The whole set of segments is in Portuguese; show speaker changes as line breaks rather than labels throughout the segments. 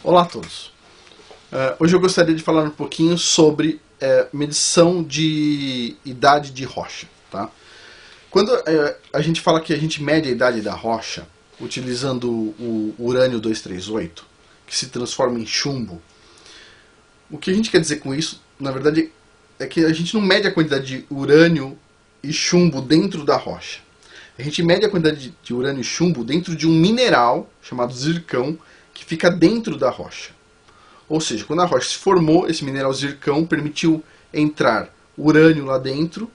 Olá a todos. Hoje eu gostaria de falar um pouquinho sobre medição de idade de rocha. Tá? Quando a gente fala que a gente mede a idade da rocha utilizando o urânio 238, que se transforma em chumbo, o que a gente quer dizer com isso, na verdade, é que a gente não mede a quantidade de urânio e chumbo dentro da rocha. A gente mede a quantidade de urânio e chumbo dentro de um mineral chamado zircão, que fica dentro da rocha. Ou seja, quando a rocha se formou, esse mineral zircão permitiu entrar urânio lá dentro,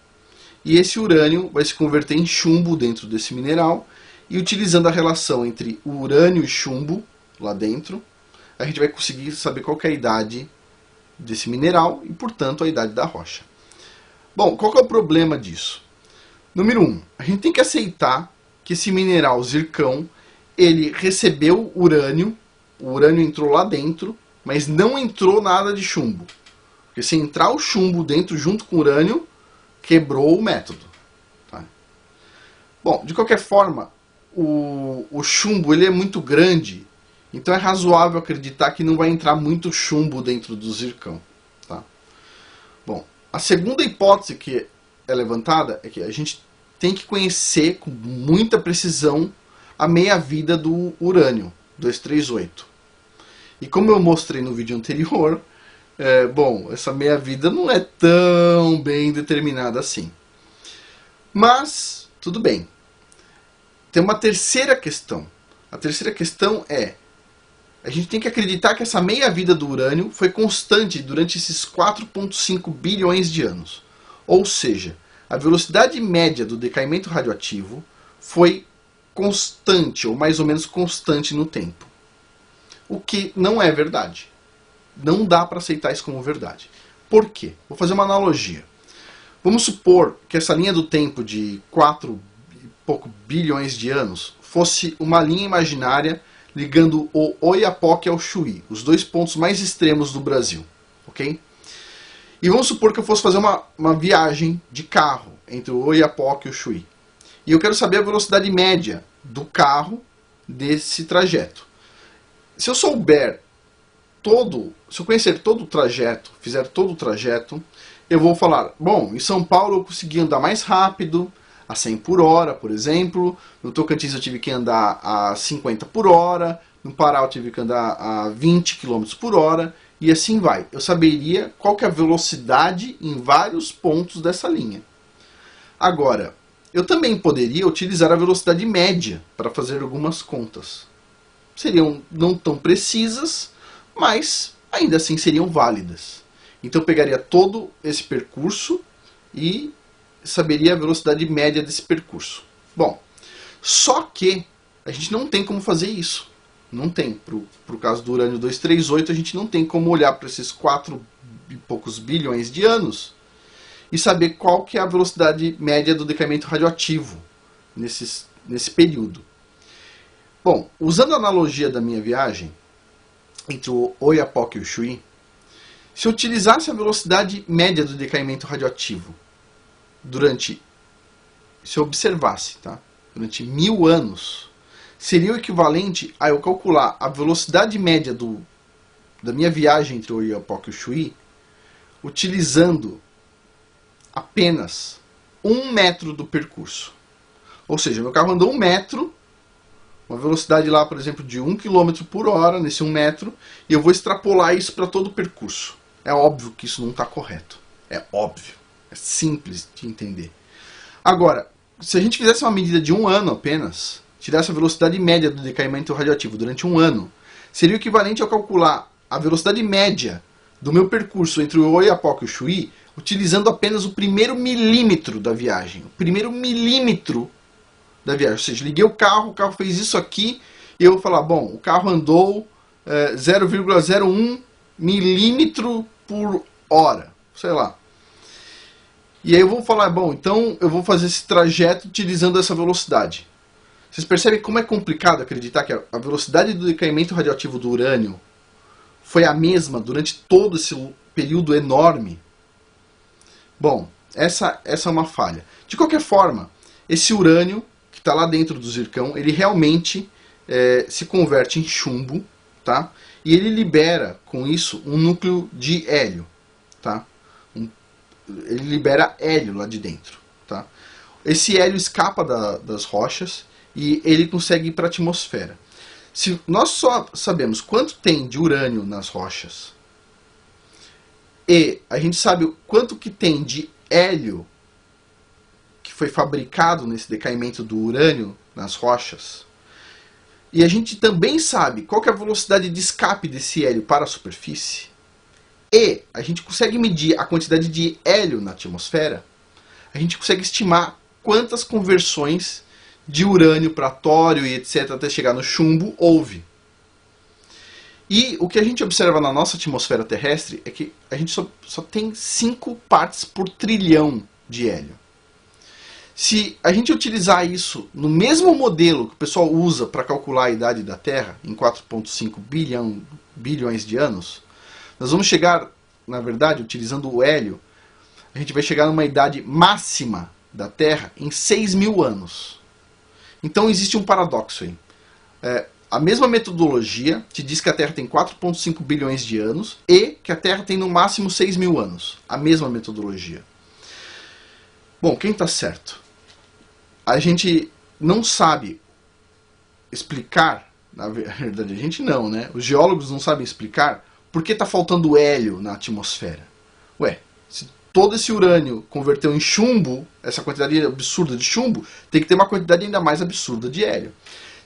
e esse urânio vai se converter em chumbo dentro desse mineral, e utilizando a relação entre o urânio e chumbo lá dentro, a gente vai conseguir saber qual que é a idade desse mineral e, portanto, a idade da rocha. Bom, qual que é o problema disso? Número 1, a gente tem que aceitar que esse mineral zircão, ele recebeu urânio, o urânio entrou lá dentro, mas não entrou nada de chumbo. Porque se entrar o chumbo dentro junto com o urânio, quebrou o método. Tá? Bom, de qualquer forma, o chumbo ele é muito grande, então é razoável acreditar que não vai entrar muito chumbo dentro do zircão. Tá? Bom, a segunda hipótese que é levantada é que a gente tem que conhecer com muita precisão a meia-vida do urânio 238. E como eu mostrei no vídeo anterior, bom, essa meia-vida não é tão bem determinada assim. Mas, tudo bem. Tem uma terceira questão. A terceira questão é, a gente tem que acreditar que essa meia-vida do urânio foi constante durante esses 4,5 bilhões de anos. Ou seja, a velocidade média do decaimento radioativo foi constante, ou mais ou menos constante no tempo. O que não é verdade. Não dá para aceitar isso como verdade. Por quê? Vou fazer uma analogia. Vamos supor que essa linha do tempo de 4 e pouco bilhões de anos fosse uma linha imaginária ligando o Oiapoque ao Chuí, os dois pontos mais extremos do Brasil. Ok? E vamos supor que eu fosse fazer uma viagem de carro entre o Oiapoque e o Chuí. E eu quero saber a velocidade média do carro desse trajeto. Se eu souber se eu conhecer todo o trajeto, fizer todo o trajeto, eu vou falar, bom, em São Paulo eu consegui andar mais rápido, a 100 por hora, por exemplo, no Tocantins eu tive que andar a 50 por hora, no Pará eu tive que andar a 20 km por hora, e assim vai. Eu saberia qual que é a velocidade em vários pontos dessa linha. Agora, eu também poderia utilizar a velocidade média para fazer algumas contas. Seriam não tão precisas, mas ainda assim seriam válidas. Então eu pegaria todo esse percurso e saberia a velocidade média desse percurso. Bom, só que a gente não tem como fazer isso. Não tem. Para o caso do urânio 238, a gente não tem como olhar para esses 4 e poucos bilhões de anos e saber qual que é a velocidade média do decaimento radioativo nesse período. Bom, usando a analogia da minha viagem entre o Oiapoque e o Chuí, se eu utilizasse a velocidade média do decaimento radioativo se eu observasse, tá, durante 1000 anos, seria o equivalente a eu calcular a velocidade média da minha viagem entre o Oiapoque e o Chuí utilizando apenas 1 metro do percurso. Ou seja, meu carro andou 1 metro, uma velocidade lá, por exemplo, de 1 km por hora, nesse 1 metro, e eu vou extrapolar isso para todo o percurso. É óbvio que isso não está correto. É óbvio. É simples de entender. Agora, se a gente fizesse uma medida de 1 ano apenas, tirasse a velocidade média do decaimento radioativo durante 1 ano, seria o equivalente a calcular a velocidade média do meu percurso entre o Oiapoque e o Chuí, utilizando apenas o primeiro milímetro da viagem. O primeiro milímetro da viagem. Ou seja, liguei o carro fez isso aqui, e eu vou falar, bom, o carro andou 0,01 milímetro por hora, sei lá. E aí eu vou falar, bom, então eu vou fazer esse trajeto utilizando essa velocidade. Vocês percebem como é complicado acreditar que a velocidade do decaimento radioativo do urânio foi a mesma durante todo esse período enorme? Bom, essa é uma falha. De qualquer forma, esse urânio que está lá dentro do zircão, ele realmente se converte em chumbo, tá? E ele libera, com isso, um núcleo de hélio, tá? Ele libera hélio lá de dentro, tá? Esse hélio escapa das rochas e ele consegue ir para a atmosfera. Se nós só sabemos quanto tem de urânio nas rochas e a gente sabe quanto que tem de hélio que foi fabricado nesse decaimento do urânio nas rochas, e a gente também sabe qual que é a velocidade de escape desse hélio para a superfície, e a gente consegue medir a quantidade de hélio na atmosfera, a gente consegue estimar quantas conversões de urânio para tório e etc. até chegar no chumbo houve. E o que a gente observa na nossa atmosfera terrestre é que a gente só tem 5 partes por trilhão de hélio. Se a gente utilizar isso no mesmo modelo que o pessoal usa para calcular a idade da Terra, em 4,5 bilhões de anos, nós vamos chegar, na verdade, utilizando o hélio, a gente vai chegar numa idade máxima da Terra em 6.000 anos. Então existe um paradoxo aí. A mesma metodologia te diz que a Terra tem 4,5 bilhões de anos e que a Terra tem no máximo 6.000 anos. A mesma metodologia. Bom, quem está certo? A gente não sabe explicar, na verdade a gente não, né? Os geólogos não sabem explicar por que está faltando hélio na atmosfera. Ué, se todo esse urânio converteu em chumbo, essa quantidade absurda de chumbo, tem que ter uma quantidade ainda mais absurda de hélio.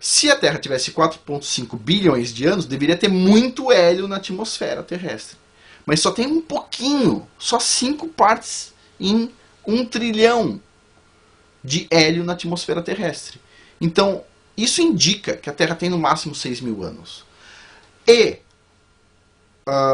Se a Terra tivesse 4,5 bilhões de anos, deveria ter muito hélio na atmosfera terrestre. Mas só tem um pouquinho, só 5 partes em 1 trilhão de hélio na atmosfera terrestre. Então, isso indica que a Terra tem no máximo 6.000 anos. E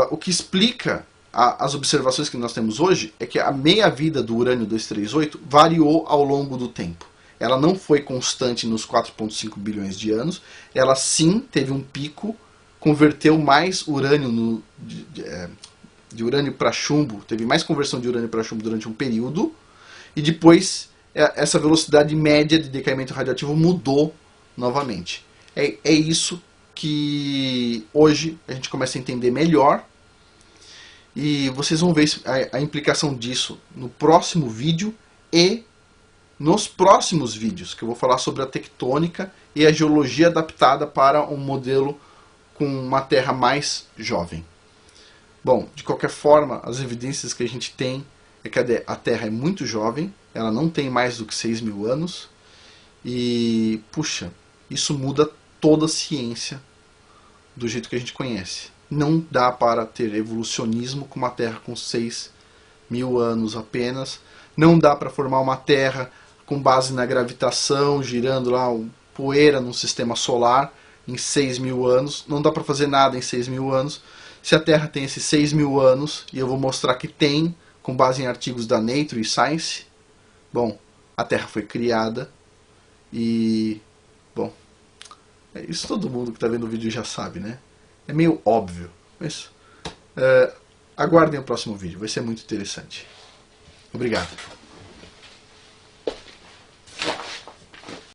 o que explica as observações que nós temos hoje é que a meia-vida do urânio 238 variou ao longo do tempo. Ela não foi constante nos 4,5 bilhões de anos. Ela sim teve um pico, converteu mais urânio de urânio para chumbo, teve mais conversão de urânio para chumbo durante um período, e depois essa velocidade média de decaimento radioativo mudou novamente. É isso que hoje a gente começa a entender melhor, e vocês vão ver a implicação disso no próximo vídeo e nos próximos vídeos, que eu vou falar sobre a tectônica e a geologia adaptada para um modelo com uma Terra mais jovem. Bom, de qualquer forma, as evidências que a gente tem é que a Terra é muito jovem, ela não tem mais do que 6.000 anos, e, puxa, isso muda toda a ciência do jeito que a gente conhece. Não dá para ter evolucionismo com uma Terra com 6.000 anos apenas, não dá para formar uma Terra com base na gravitação, girando lá poeira num sistema solar em 6.000 anos, não dá para fazer nada em 6.000 anos. Se a Terra tem esses 6.000 anos, e eu vou mostrar que tem, com base em artigos da Nature e Science, bom, a Terra foi criada e, bom, isso todo mundo que está vendo o vídeo já sabe, né? É meio óbvio, mas aguardem o próximo vídeo, vai ser muito interessante. Obrigado.